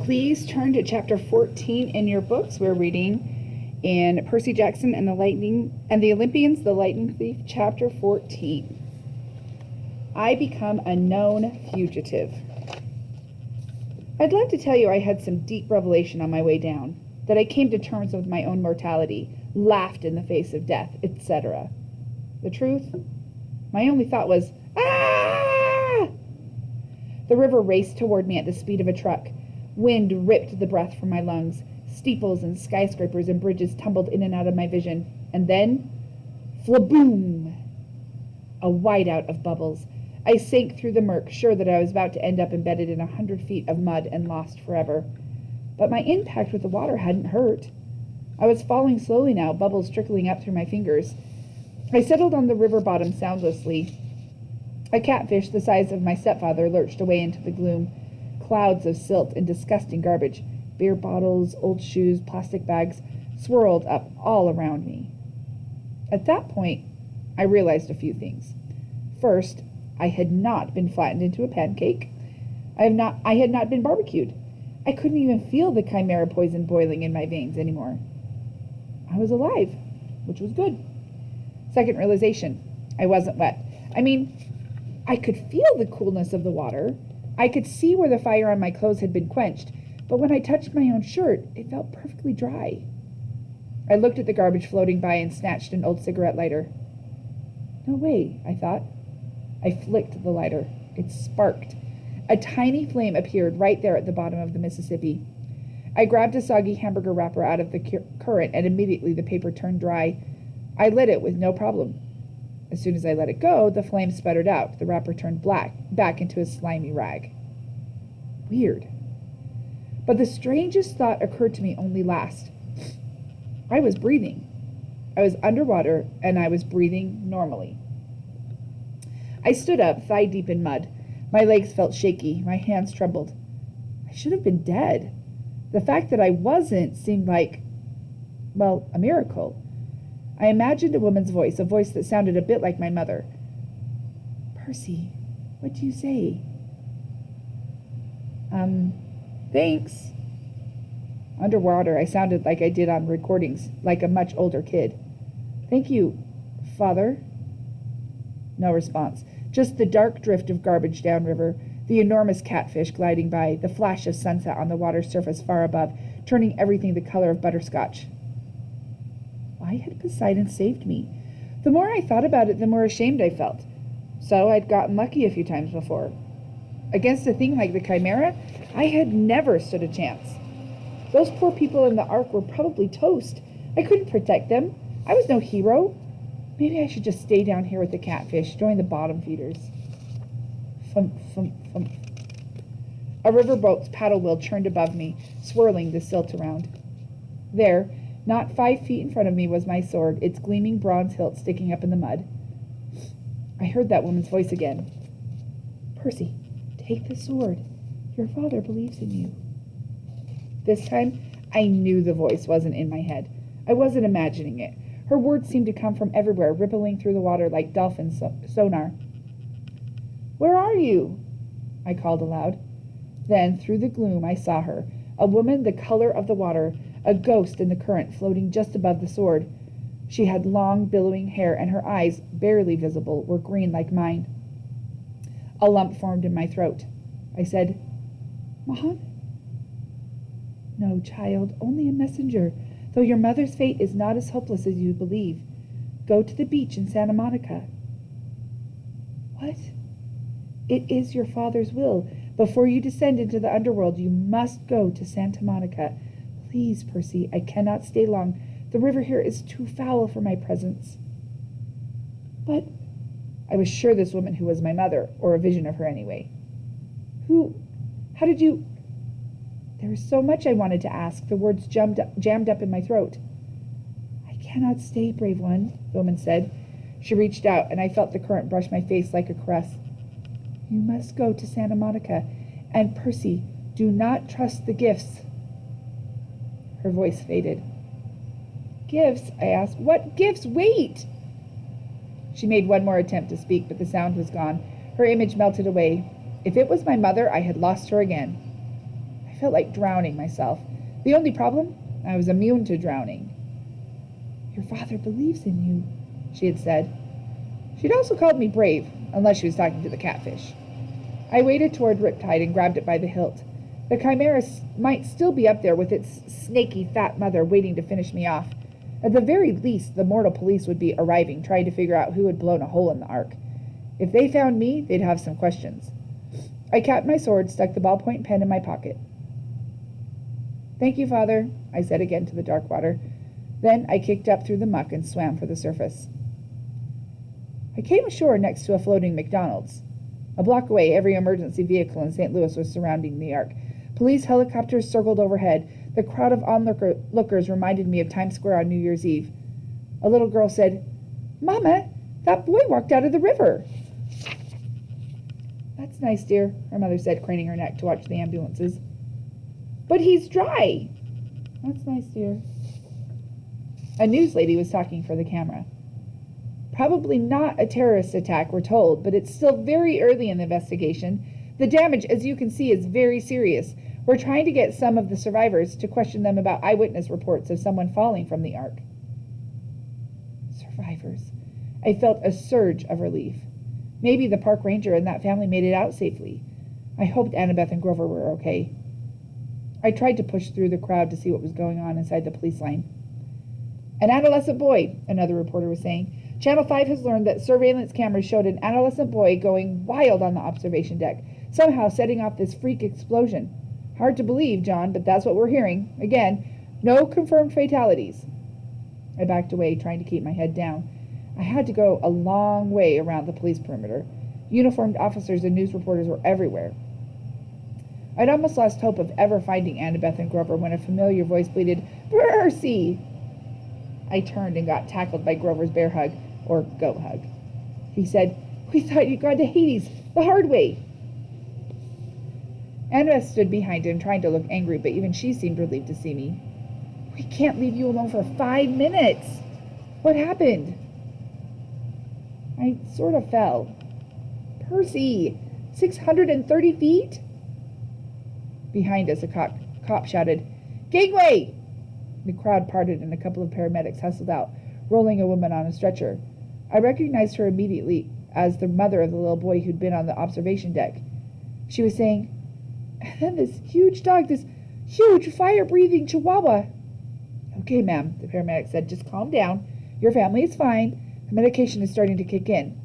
Please turn to chapter 14 in your books. We're reading in Percy Jackson and the Olympians, the Lightning Thief, chapter 14. I become a known fugitive. I'd love to tell you I had some deep revelation on my way down, that I came to terms with my own mortality, laughed in the face of death, etc. The truth? My only thought was, ah! The river raced toward me at the speed of a truck. Wind ripped the breath from my lungs. Steeples and skyscrapers and bridges tumbled in and out of my vision. And then, flaboom! A whiteout of bubbles. I sank through the murk, sure that I was about to end up embedded in 100 feet of mud and lost forever. But my impact with the water hadn't hurt. I was falling slowly now, bubbles trickling up through my fingers. I settled on the river bottom soundlessly. A catfish the size of my stepfather lurched away into the gloom. Clouds of silt and disgusting garbage, beer bottles, old shoes, plastic bags, swirled up all around me. At that point, I realized a few things. First, I had not been flattened into a pancake. I had not been barbecued. I couldn't even feel the chimera poison boiling in my veins anymore. I was alive, which was good. Second realization, I wasn't wet. I could feel the coolness of the water. I could see where the fire on my clothes had been quenched, but when I touched my own shirt, it felt perfectly dry. I looked at the garbage floating by and snatched an old cigarette lighter. No way, I thought. I flicked the lighter. It sparked. A tiny flame appeared right there at the bottom of the Mississippi. I grabbed a soggy hamburger wrapper out of the current, and immediately the paper turned dry. I lit it with no problem. As soon as I let it go, the flame sputtered out. The wrapper turned back into a slimy rag. Weird. But the strangest thought occurred to me only last. I was breathing. I was underwater, and I was breathing normally. I stood up, thigh deep in mud. My legs felt shaky. My hands trembled. I should have been dead. The fact that I wasn't seemed like, a miracle. I imagined a woman's voice, a voice that sounded a bit like my mother. Percy, what do you say? Thanks. Underwater, I sounded like I did on recordings, like a much older kid. Thank you, Father. No response. Just the dark drift of garbage downriver, the enormous catfish gliding by, the flash of sunset on the water's surface far above, turning everything the color of butterscotch. Why had Poseidon saved me? The more I thought about it, the more ashamed I felt. So I'd gotten lucky a few times before. Against a thing like the chimera, I had never stood a chance. Those poor people in the Ark were probably toast. I couldn't protect them. I was no hero. Maybe I should just stay down here with the catfish, join the bottom feeders. Thump, thump, thump. A riverboat's paddle wheel churned above me, swirling the silt around. There, not 5 feet in front of me, was my sword, its gleaming bronze hilt sticking up in the mud. I heard that woman's voice again. Percy, take the sword. Your father believes in you. This time, I knew the voice wasn't in my head. I wasn't imagining it. Her words seemed to come from everywhere, rippling through the water like dolphin sonar. Where are you? I called aloud. Then, through the gloom, I saw her, a woman the color of the water, a ghost in the current floating just above the sword. She had long, billowing hair, and her eyes, barely visible, were green like mine. A lump formed in my throat. I said, Mom? No, child, only a messenger, though your mother's fate is not as hopeless as you believe. Go to the beach in Santa Monica. What? It is your father's will. Before you descend into the underworld, you must go to Santa Monica. Please, Percy, I cannot stay long. The river here is too foul for my presence. But I was sure this woman who was my mother, or a vision of her anyway. How did you... There was so much I wanted to ask. The words jammed up in my throat. I cannot stay, brave one, the woman said. She reached out, and I felt the current brush my face like a caress. You must go to Santa Monica. And Percy, do not trust the gifts. Her voice faded. Gifts? I asked. What gifts? Wait! She made one more attempt to speak, but the sound was gone. Her image melted away. If it was my mother, I had lost her again. I felt like drowning myself. The only problem? I was immune to drowning. Your father believes in you, she had said. She'd also called me brave, unless she was talking to the catfish. I waded toward Riptide and grabbed it by the hilt. The chimera might still be up there with its snaky fat mother waiting to finish me off. At the very least, the mortal police would be arriving, trying to figure out who had blown a hole in the ark. If they found me, they'd have some questions. I capped my sword, stuck the ballpoint pen in my pocket. Thank you, Father, I said again to the dark water. Then I kicked up through the muck and swam for the surface. I came ashore next to a floating McDonald's. A block away, every emergency vehicle in St. Louis was surrounding the ark. Police helicopters circled overhead. The crowd of onlookers reminded me of Times Square on New Year's Eve. A little girl said, Mama, that boy walked out of the river. That's nice, dear, her mother said, craning her neck to watch the ambulances. But he's dry. That's nice, dear. A news lady was talking for the camera. Probably not a terrorist attack, we're told, but it's still very early in the investigation. The damage, as you can see, is very serious. We're trying to get some of the survivors to question them about eyewitness reports of someone falling from the ark. Survivors. I felt a surge of relief. Maybe the park ranger and that family made it out safely. I hoped Annabeth and Grover were okay. I tried to push through the crowd to see what was going on inside the police line. An adolescent boy, another reporter was saying. Channel 5 has learned that surveillance cameras showed an adolescent boy going wild on the observation deck, somehow setting off this freak explosion. Hard to believe, John, but that's what we're hearing. Again, no confirmed fatalities. I backed away, trying to keep my head down. I had to go a long way around the police perimeter. Uniformed officers and news reporters were everywhere. I'd almost lost hope of ever finding Annabeth and Grover when a familiar voice bleated, Percy! I turned and got tackled by Grover's bear hug, or goat hug. He said, We thought you'd gone to Hades, the hard way. Annabeth stood behind him, trying to look angry, but even she seemed relieved to see me. We can't leave you alone for 5 minutes. What happened? I sort of fell. Percy, 630 feet? Behind us, a cop shouted, Gangway! The crowd parted and a couple of paramedics hustled out, rolling a woman on a stretcher. I recognized her immediately as the mother of the little boy who'd been on the observation deck. She was saying, And then this huge dog, this huge fire-breathing chihuahua. Okay, ma'am, the paramedic said, just calm down. Your family is fine. The medication is starting to kick in.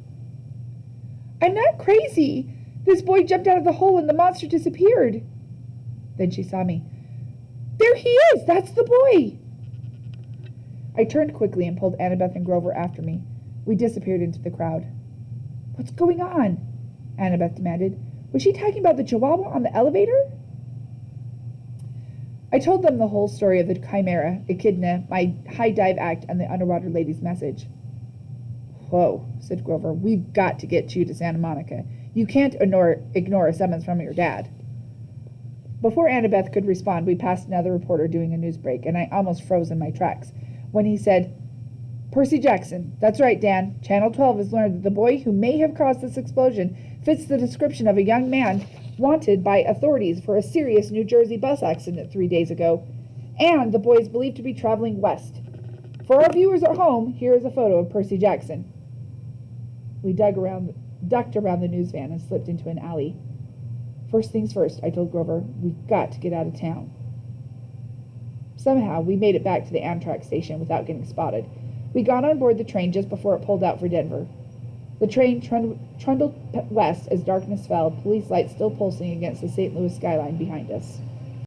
I'm not crazy. This boy jumped out of the hole and the monster disappeared. Then she saw me. There he is! That's the boy! I turned quickly and pulled Annabeth and Grover after me. We disappeared into the crowd. What's going on? Annabeth demanded. Was she talking about the chihuahua on the elevator? I told them the whole story of the chimera, echidna, my high dive act, and the underwater lady's message. Whoa, said Grover. We've got to get you to Santa Monica. You can't ignore a summons from your dad. Before Annabeth could respond, we passed another reporter doing a news break, and I almost froze in my tracks when he said, Percy Jackson. That's right, Dan. Channel 12 has learned that the boy who may have caused this explosion fits the description of a young man wanted by authorities for a serious New Jersey bus accident 3 days ago, and the boy is believed to be traveling west. For our viewers at home, here is a photo of Percy Jackson. We ducked around the news van and slipped into an alley. First things first, I told Grover, we've got to get out of town. Somehow, we made it back to the Amtrak station without getting spotted. We got on board the train just before it pulled out for Denver. The train trundled west as darkness fell, police lights still pulsing against the St. Louis skyline behind us.